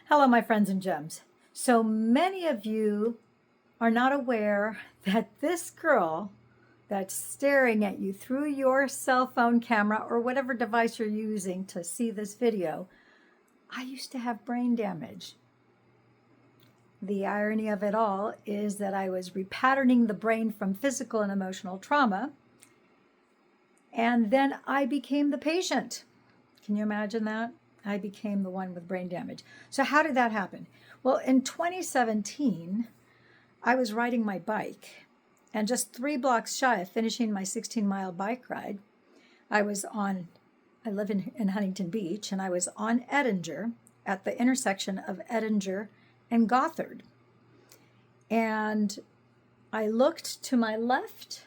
Hello, my friends and gems. So many of you are not aware that this girl that's staring at you through your cell phone camera or whatever device you're using to see this video, I used to have brain damage. The irony of it all is that I was repatterning the brain from physical and emotional trauma, and then I became the patient. Can you imagine that? I became the one with brain damage. So how did that happen? Well, in 2017, I was riding my bike, and just 3 blocks shy of finishing my 16-mile bike ride, I live in Huntington Beach, and I was on Edinger at the intersection of Edinger and Gothard. And I looked to my left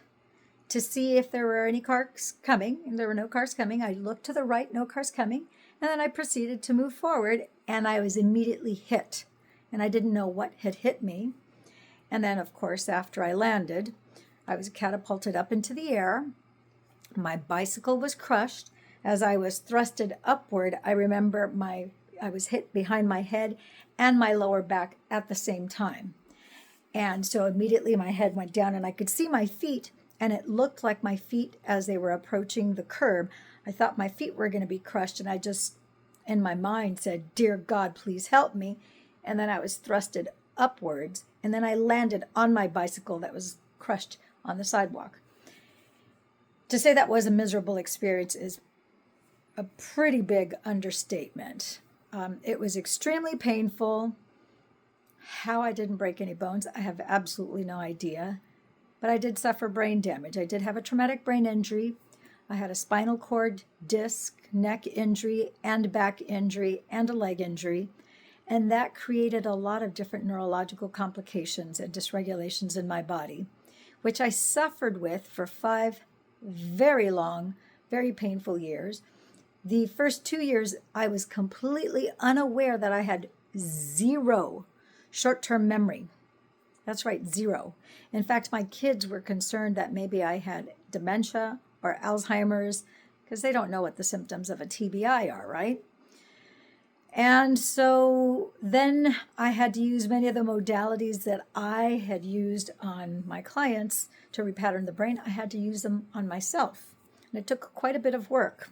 to see if there were any cars coming, and there were no cars coming. I looked to the right, no cars coming, and then I proceeded to move forward, and I was immediately hit, and I didn't know what had hit me. And then, of course, after I landed, I was catapulted up into the air. My bicycle was crushed. As I was thrusted upward, I remember I was hit behind my head and my lower back at the same time. And so immediately my head went down, and I could see my feet, and it looked like my feet as they were approaching the curb. I thought my feet were going to be crushed, and I just, in my mind, said, "Dear God, please help me." And then I was thrusted upwards, and then I landed on my bicycle that was crushed on the sidewalk. To say that was a miserable experience is a pretty big understatement. It was extremely painful. How I didn't break any bones, I have absolutely no idea. But I did suffer brain damage. I did have a traumatic brain injury. I had a spinal cord, disc, neck injury, and back injury, and a leg injury. And that created a lot of different neurological complications and dysregulations in my body, which I suffered with for 5 very long, very painful years. The first 2 years, I was completely unaware that I had 0 short-term memory. That's right, 0. In fact, my kids were concerned that maybe I had dementia or Alzheimer's, because they don't know what the symptoms of a TBI are, right? And so then I had to use many of the modalities that I had used on my clients to repattern the brain. I had to use them on myself, and it took quite a bit of work.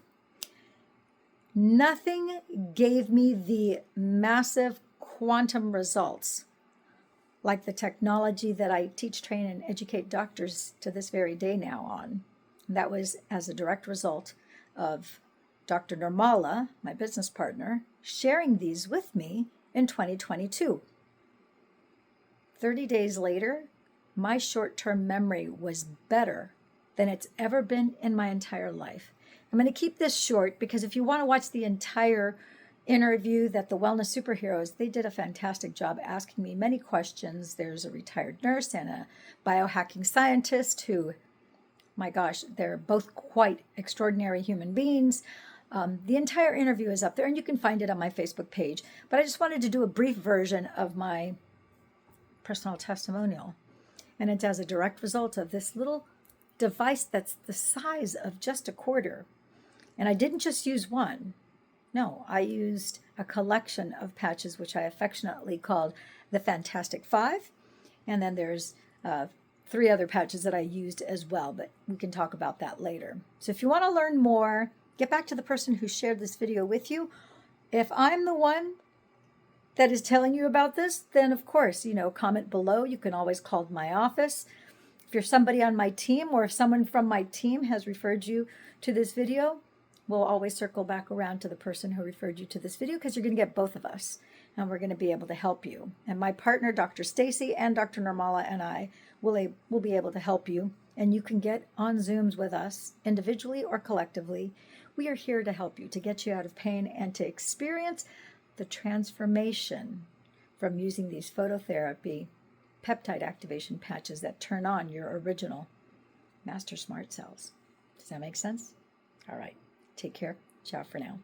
Nothing gave me the massive quantum results like the technology that I teach, train, and educate doctors to this very day now on. And that was as a direct result of Dr. Nirmala, my business partner, sharing these with me in 2022. 30 days later, my short-term memory was better than it's ever been in my entire life. I'm going to keep this short because if you want to watch the entire interview that the Wellness Superheroes, they did a fantastic job asking me many questions. There's a retired nurse and a biohacking scientist who, my gosh, they're both quite extraordinary human beings. The entire interview is up there, and you can find it on my Facebook page. But I just wanted to do a brief version of my personal testimonial. And it's as a direct result of this little device that's the size of just a quarter. And I didn't just use one. No, I used a collection of patches, which I affectionately called the Fantastic 5. And then there's 3 other patches that I used as well, but we can talk about that later. So if you want to learn more, get back to the person who shared this video with you. If I'm the one that is telling you about this, then of course, comment below. You can always call my office. If you're somebody on my team, or if someone from my team has referred you to this video, we'll always circle back around to the person who referred you to this video, because you're going to get both of us, and we're going to be able to help you. And my partner, Dr. Stacy, and Dr. Nirmala and I will be able to help you, and you can get on Zooms with us individually or collectively. We are here to help you, to get you out of pain and to experience the transformation from using these phototherapy peptide activation patches that turn on your original master smart cells. Does that make sense? All right. Take care. Ciao for now.